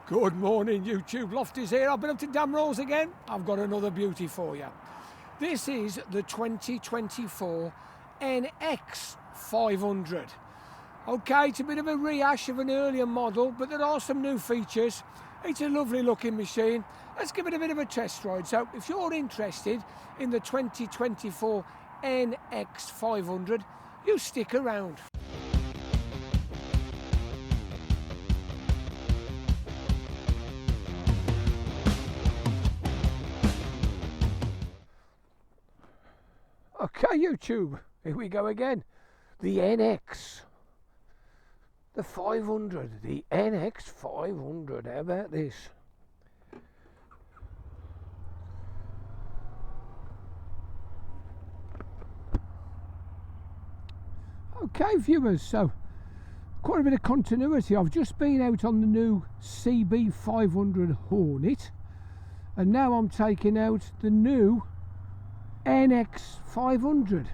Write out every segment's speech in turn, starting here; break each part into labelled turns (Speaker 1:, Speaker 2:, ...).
Speaker 1: Good morning, YouTube. Lofty's here. I've been up to Damrose again. I've got another beauty for you. This is the 2024 NX500. Okay, it's a bit of a rehash of an earlier model, but there are some new features. It's a lovely looking machine. Let's give it a bit of a test ride. So if you're interested in the 2024 NX500, you stick around. Okay, YouTube, here we go again. The NX, the 500, the NX500. How about this? Okay, viewers, so quite a bit of continuity. I've just been out on the new CB500 Hornet, and now I'm taking out the new NX500.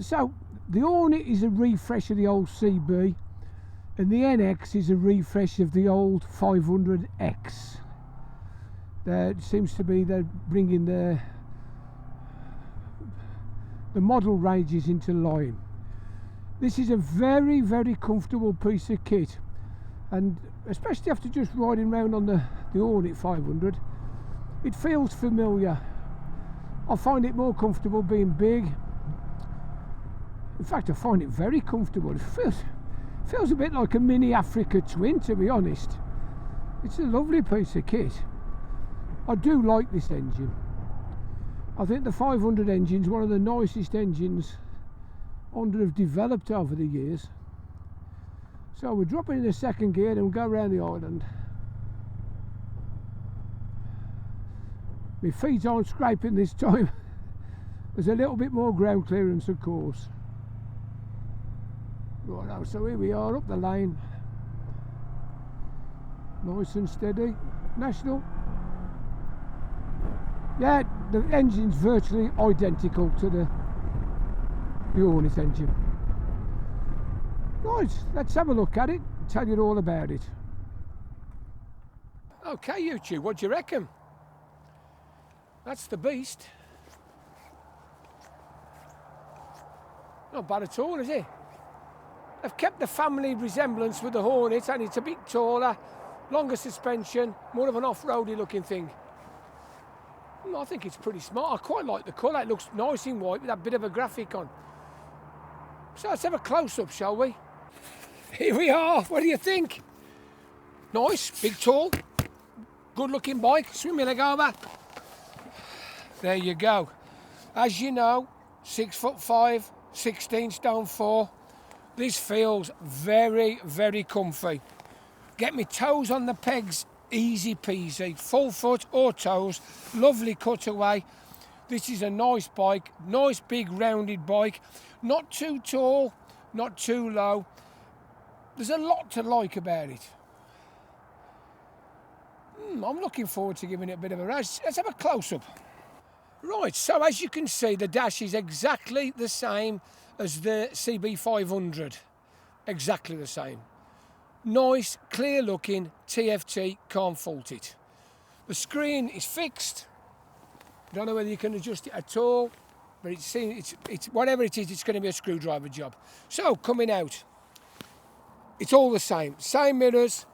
Speaker 1: So the Hornet is a refresh of the old CB, and the NX is a refresh of the old 500X. It seems to be they're bringing the model ranges into line. This is a very, very comfortable piece of kit, and especially after just riding around on the Hornet 500, it feels familiar. I find it more comfortable being big. In fact, I find it very comfortable. It feels a bit like a mini Africa Twin, to be honest. It's a lovely piece of kit. I do like this engine. I think the 500 engine is one of the nicest engines Honda have developed over the years. So we're dropping in the second gear and we'll go around the island. My feet aren't scraping this time. There's a little bit more ground clearance, of course. Right, so here we are up the lane. Nice and steady. National. Yeah, the engine's virtually identical to the Hornet engine. Right, let's have a look at it and tell you all about it. Okay, YouTube, what do you reckon? That's the beast. Not bad at all, is it? They've kept the family resemblance with the Hornet, and it's a bit taller, longer suspension, more of an off-roady looking thing. I think it's pretty smart. I quite like the colour. It looks nice in white with that bit of a graphic on. So let's have a close-up, shall we? Here we are. What do you think? Nice, big, tall, good-looking bike. Swing me leg over. There you go. As you know, 6'5", 16 stone 4. This feels very, very comfy. Get me toes on the pegs, easy peasy. Full foot or toes, lovely cutaway. This is a nice bike, nice big rounded bike. Not too tall, not too low. There's a lot to like about it. I'm looking forward to giving it a bit of a race. Let's have a close-up. Right, so as you can see, the dash is exactly the same as the CB500. Exactly the same. Nice, clear looking TFT, can't fault it. The screen is fixed. Don't know whether you can adjust it at all, but it's whatever it is, it's going to be a screwdriver job. So, coming out, it's all the same. Same mirrors,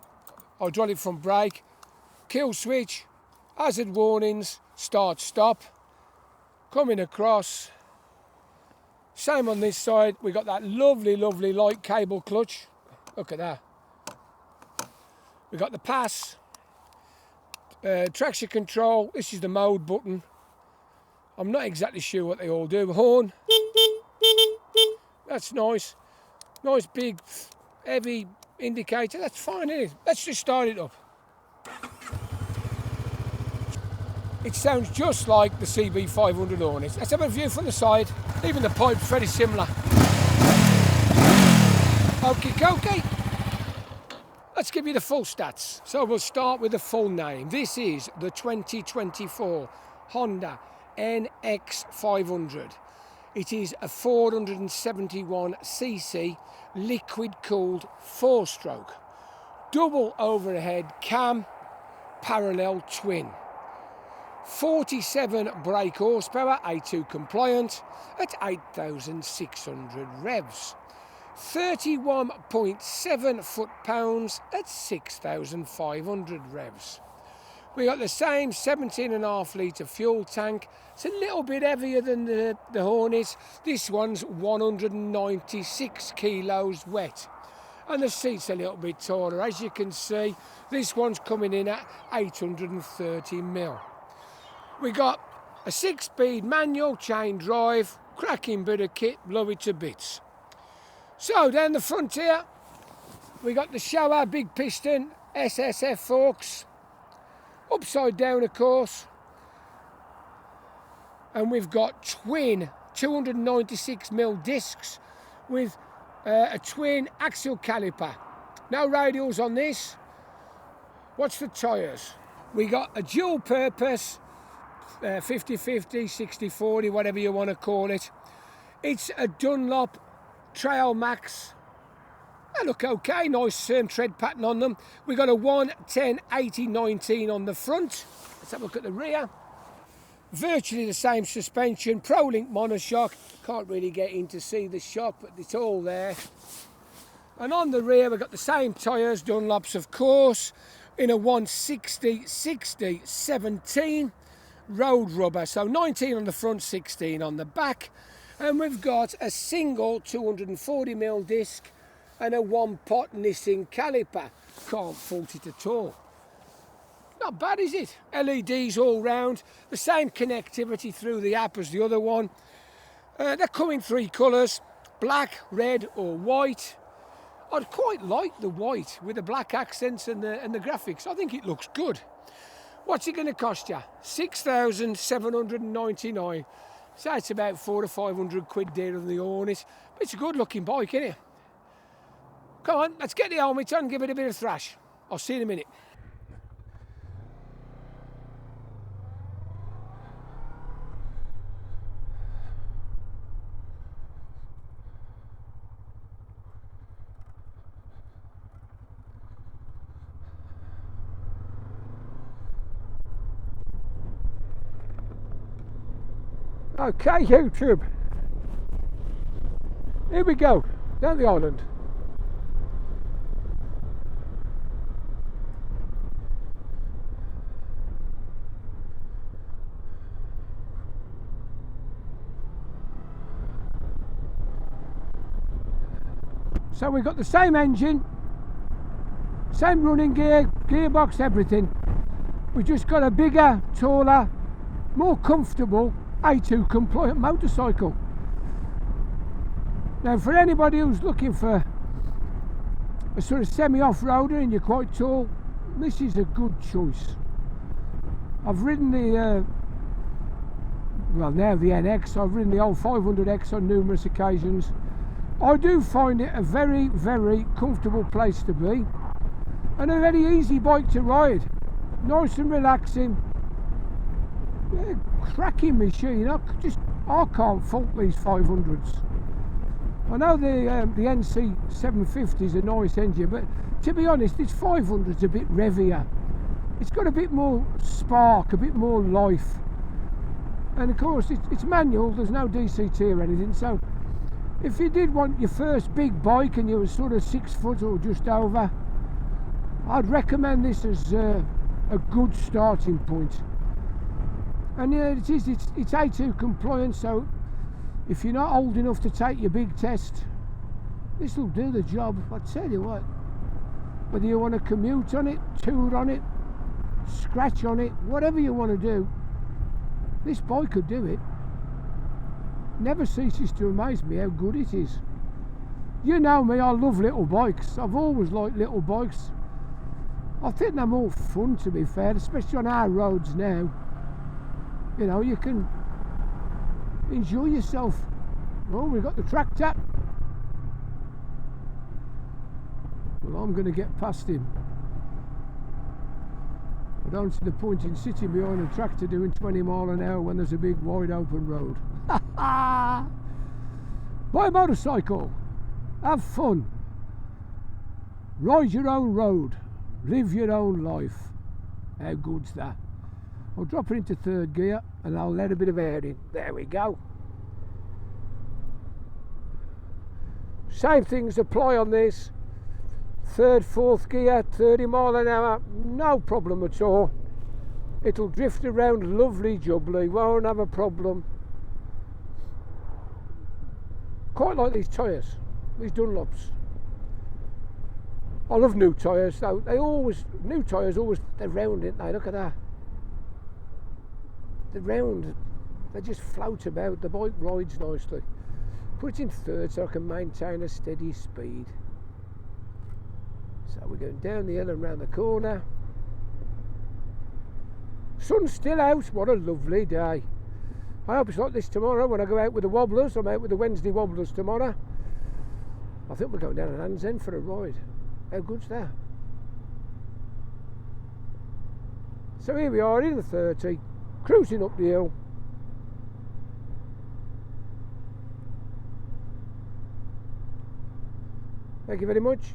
Speaker 1: hydraulic front brake, kill switch, hazard warnings, start, stop. Coming across, same on this side, we got that lovely, lovely light cable clutch. Look at that. We got the pass, traction control. This is the mode button. I'm not exactly sure what they all do. Horn. That's nice. Nice big, heavy indicator. That's fine, isn't it? Let's just start it up. It sounds just like the CB500 Hornet. Let's have a view from the side. Even the pipe's very similar. Okie dokie. Let's give you the full stats. So we'll start with the full name. This is the 2024 Honda NX500. It is a 471cc liquid-cooled 4-stroke. double overhead cam, parallel twin. 47 brake horsepower, A2 compliant, at 8,600 revs. 31.7 foot-pounds at 6,500 revs. We got the same 17.5 litre fuel tank. It's a little bit heavier than the Hornet. This one's 196 kilos wet. And the seat's a little bit taller. As you can see, this one's coming in at 830mm. We got a 6-speed manual chain drive, cracking bit of kit, love it to bits. So down the front here, we got the shower, big piston, SSF forks, upside down of course, and we've got twin 296mm discs with a twin axial caliper. No radials on this. What's the tyres? We got a dual purpose 50-50, 60-40, whatever you want to call it. It's a Dunlop Trail Max. They look okay, nice tread pattern on them. We got a 110/80/19 on the front. Let's have a look at the rear. Virtually the same suspension, ProLink monoshock. Can't really get in to see the shock, but it's all there. And on the rear we've got the same tyres, Dunlops of course, in a 160/60/17 road rubber. So 19 on the front, 16 on the back. And we've got a single 240mm disc and a 1-pot Nissin caliper. Can't fault it at all. Not bad, is it? LEDs all round, the same connectivity through the app as the other one. They come in 3 colours, black, red or white. I'd quite like the white with the black accents and the graphics. I think it looks good. What's it going to cost you? 6,799. So it's about 400 to 500 quid dearer than the Hornet. But it's a good looking bike, isn't it? Come on, let's get the helmet on and give it a bit of thrash. I'll see you in a minute. Okay, YouTube. Here we go, down the island. So we've got the same engine, same running gear, gearbox, everything. We've just got a bigger, taller, more comfortable A2 compliant motorcycle. Now for anybody who's looking for a sort of semi-off-roader and you're quite tall, this is a good choice. I've ridden the now the NX, I've ridden the old 500X on numerous occasions. I do find it a very, very comfortable place to be and a very easy bike to ride. Nice and relaxing. Yeah, cracking machine. I can't fault these 500s. I know the NC750 is a nice engine, but to be honest, this 500's a bit revier. It's got a bit more spark, a bit more life. And of course, it's manual, there's no DCT or anything, so if you did want your first big bike and you were sort of 6 foot or just over, I'd recommend this as a good starting point. And yeah, it's A2 compliant, so if you're not old enough to take your big test, this will do the job. I tell you what, whether you want to commute on it, tour on it, scratch on it, whatever you want to do, this bike could do it. Never ceases to amaze me how good it is. You know me, I love little bikes. I've always liked little bikes. I think they're more fun, to be fair, especially on our roads now. You know, you can enjoy yourself. Oh, we've got the tractor. Well, I'm going to get past him. I don't see the point in sitting behind a tractor doing 20 mile an hour when there's a big wide open road. Buy a motorcycle, have fun. Ride your own road, live your own life. How good's that? I'll drop it into third gear and I'll let a bit of air in. There we go. Same things apply on this. Third, fourth gear, 30 mile an hour, no problem at all. It'll drift around lovely jubbly, won't have a problem. Quite like these tyres, these Dunlops. I love new tyres though. New tyres always, they're round, aren't they? Look at that. They're round, they just float about, the bike rides nicely. Put it in third so I can maintain a steady speed. So we're going down the hill and round the corner. Sun's still out, what a lovely day. I hope it's like this tomorrow when I go out with the wobblers. I'm out with the Wednesday wobblers tomorrow. I think we're going down to Land's End for a ride. How good's that? So here we are in the 30, cruising up the hill. Thank you very much.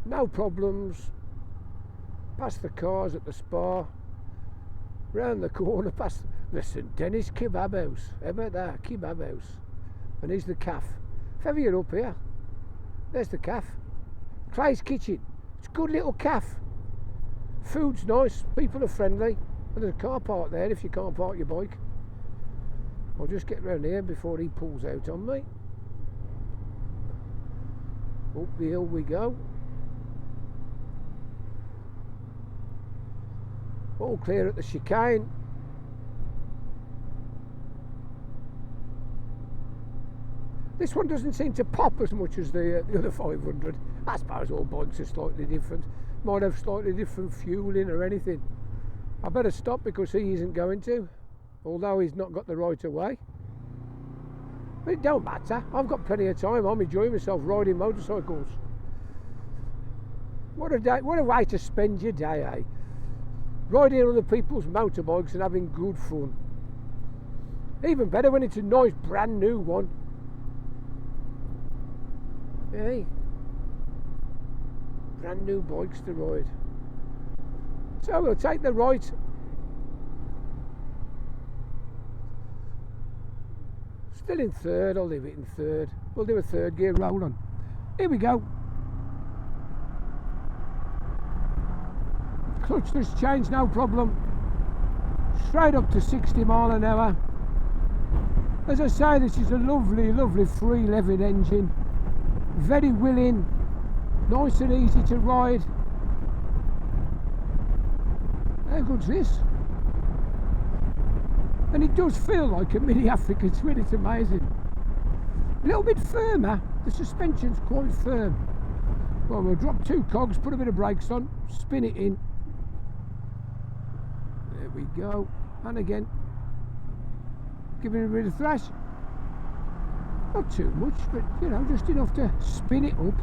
Speaker 1: No problems. Past the cars at the spa. Round the corner past... Listen, Dennis Kebab House. How about that? Kebab House. And here's the calf. If ever you're up here, there's the calf. Clay's Kitchen. It's a good little calf. Food's nice. People are friendly. And there's a car park there if you can't park your bike. I'll just get round here before he pulls out on me. Up the hill we go. All clear at the chicane. This one doesn't seem to pop as much as the other 500. I suppose all bikes are slightly different. Might have slightly different fueling or anything. I better stop because he isn't going to. Although he's not got the right of way. But it don't matter. I've got plenty of time. I'm enjoying myself riding motorcycles. What a day, what a way to spend your day, eh? Riding on other people's motorbikes and having good fun. Even better when it's a nice brand new one. Hey, brand new bikes to ride. So we'll take the right. Still in third, I'll leave it in third. We'll do a third gear roll on. Here we go. Clutchless change, no problem. Straight up to 60 mile an hour. As I say, this is a lovely, lovely 311 engine. Very willing, nice and easy to ride. How good's this? And it does feel like a mini African Twin, it's amazing. A little bit firmer, the suspension's quite firm. Well, we'll drop two cogs, put a bit of brakes on, spin it in. There we go, and again, giving it a bit of thrash. Not too much, but you know, just enough to spin it up.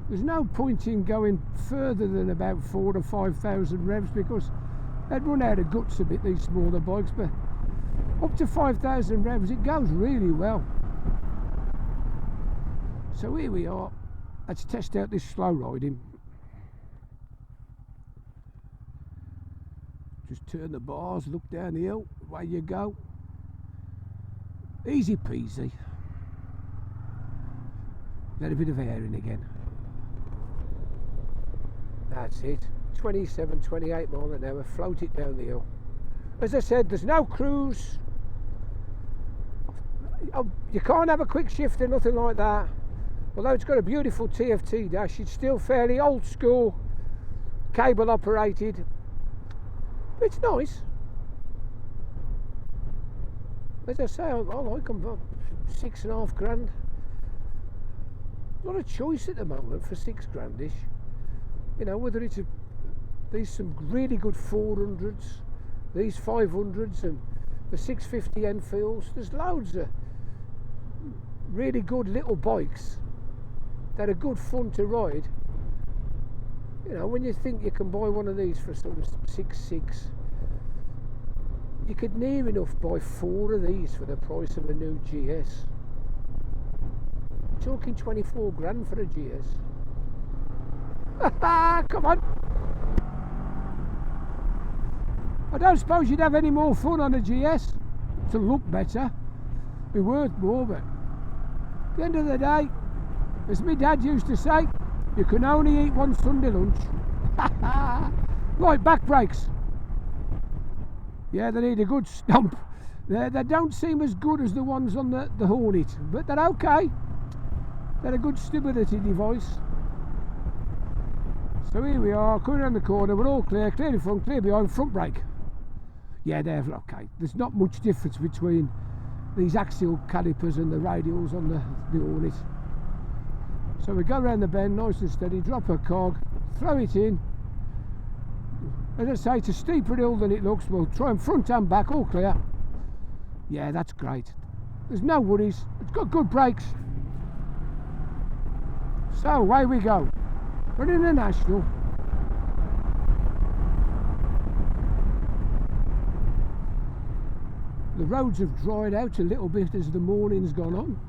Speaker 1: There's no point in going further than about 4,000 to 5,000 revs because they'd run out of guts a bit, these smaller bikes, but up to 5,000 revs it goes really well. So here we are. Let's test out this slow riding. Just turn the bars, look down the hill, away you go. Easy peasy. Let a bit of air in again. That's it. 27, 28 mile an hour, float it down the hill. As I said, there's no cruise. You can't have a quick shift or nothing like that. Although it's got a beautiful TFT dash, it's still fairly old school, cable operated. But it's nice. As I say, I like them for £6.5 grand. Not a choice at the moment for £6 grandish. You know, whether it's these some really good 400s, these 500s and the 650 Enfields. There's loads of really good little bikes that are good fun to ride. You know, when you think you can buy one of these for sort of 6.6, You could near enough buy 4 of these for the price of a new GS. You're talking 24 grand for a GS. Come on. I don't suppose you'd have any more fun on a GS to look better, be worth more, but at the end of the day, as my dad used to say, you can only eat one Sunday lunch. Right, back brakes. Yeah, they need a good stomp. They don't seem as good as the ones on the Hornet, but they're okay. They're a good stability device. So here we are, coming around the corner, we're all clear in front, clear behind, front brake. Yeah, they're okay. There's not much difference between these axial calipers and the radials on the Hornet. So we go around the bend, nice and steady, drop a cog, throw it in. As I say, it's a steeper hill than it looks. We'll try them front and back, all clear. Yeah, that's great. There's no worries. It's got good brakes. So away we go. We're in a national. The roads have dried out a little bit as the morning's gone on.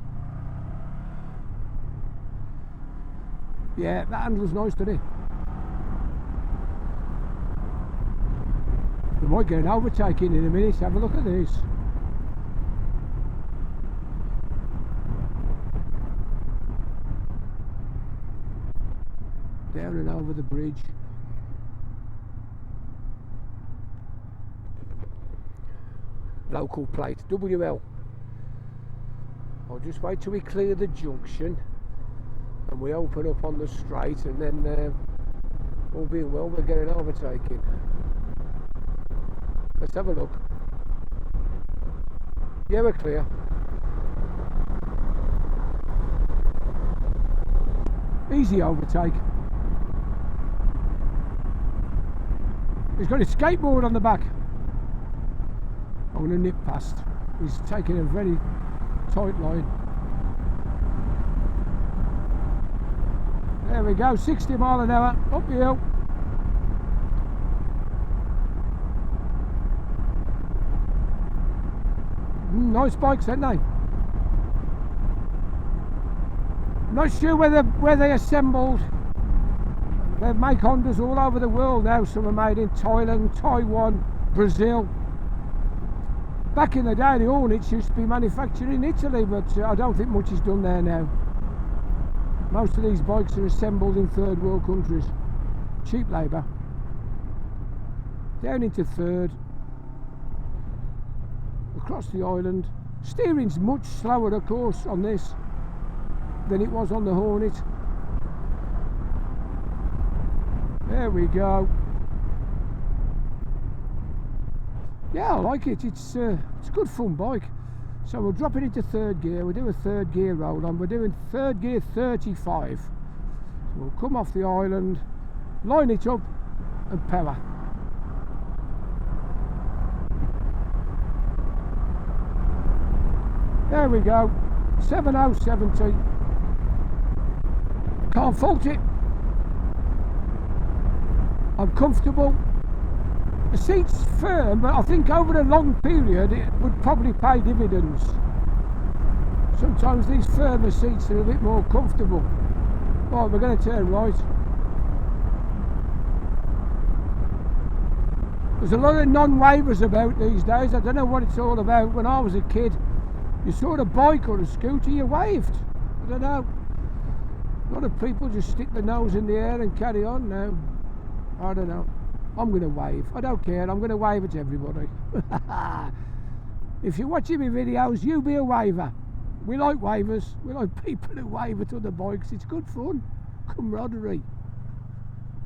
Speaker 1: Yeah, that handle's nice today. We might get an overtaking in a minute. Have a look at this. Down and over the bridge. Local plate, WL. I'll just wait till we clear the junction and we open up on the straight, and then all being well, we'll get an overtaking. Let's have a look. Yeah, we're clear. Easy overtake. He's got his skateboard on the back. I'm going to nip past. He's taking a very tight line. There we go, 60 mile an hour, up the hill. Nice bikes, aren't they? I'm not sure where they assembled. They make Hondas all over the world now. Some are made in Thailand, Taiwan, Brazil. Back in the day, the Hornets used to be manufactured in Italy, but I don't think much is done there now. Most of these bikes are assembled in third world countries. Cheap labour. Down into third. Across the island. Steering's much slower, of course, on this than it was on the Hornet. There we go. Yeah, I like it. It's a good fun bike. So we'll drop it into third gear. We'll do a third gear roll on. We're doing third gear 35. So we'll come off the island, line it up, and power. There we go. 7070. Can't fault it. I'm comfortable. The seat's firm, but I think over a long period it would probably pay dividends. Sometimes these firmer seats are a bit more comfortable. Right, we're going to turn right. There's a lot of non-wavers about these days. I don't know what it's all about. When I was a kid, you saw a bike or a scooter, you waved. I don't know. A lot of people just stick their nose in the air and carry on now. I don't know. I'm going to wave. I don't care. I'm going to wave at everybody. If you're watching my videos, you be a waver. We like wavers. We like people who wave at other bikes. It's good fun. Camaraderie.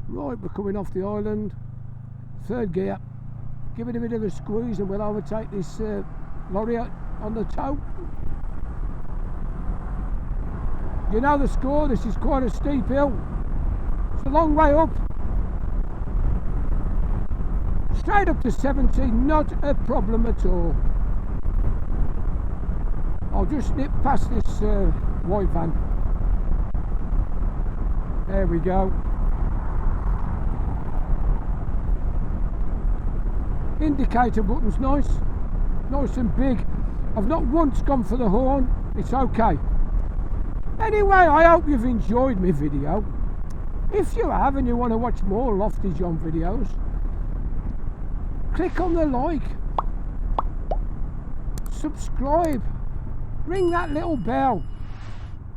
Speaker 1: Right, we're coming off the island. Third gear. Give it a bit of a squeeze and we'll overtake this lorry on the tow. You know the score. This is quite a steep hill. It's a long way up. Straight up to 70, not a problem at all. I'll just nip past this white van. There we go. Indicator button's nice and big. I've not once gone for the horn. It's okay. Anyway, I hope you've enjoyed my video. If you have and you want to watch more Lofty John videos, click on the like, subscribe, ring that little bell,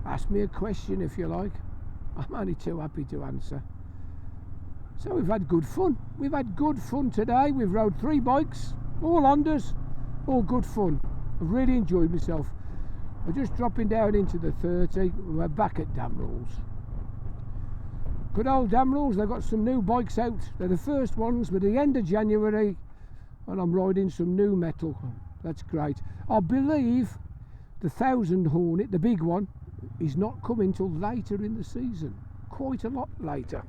Speaker 1: ask me a question if you like. I'm only too happy to answer. So we've had good fun. We've had good fun today. We've rode 3 bikes, all Hondas, all good fun. I've really enjoyed myself. We're just dropping down into the 30. We're back at Damrules. Good old Damrules. They've got some new bikes out. They're the first ones, but at the end of January, and I'm riding some new metal. That's great. I believe the 1000 Hornet, the big one, is not coming till later in the season. Quite a lot later.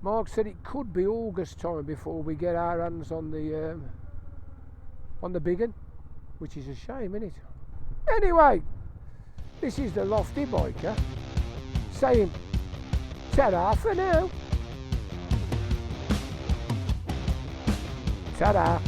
Speaker 1: Mark said it could be August time before we get our hands on the big one, which is a shame, isn't it? Anyway, this is the Lofty Biker saying ta-da for now. Ta-da.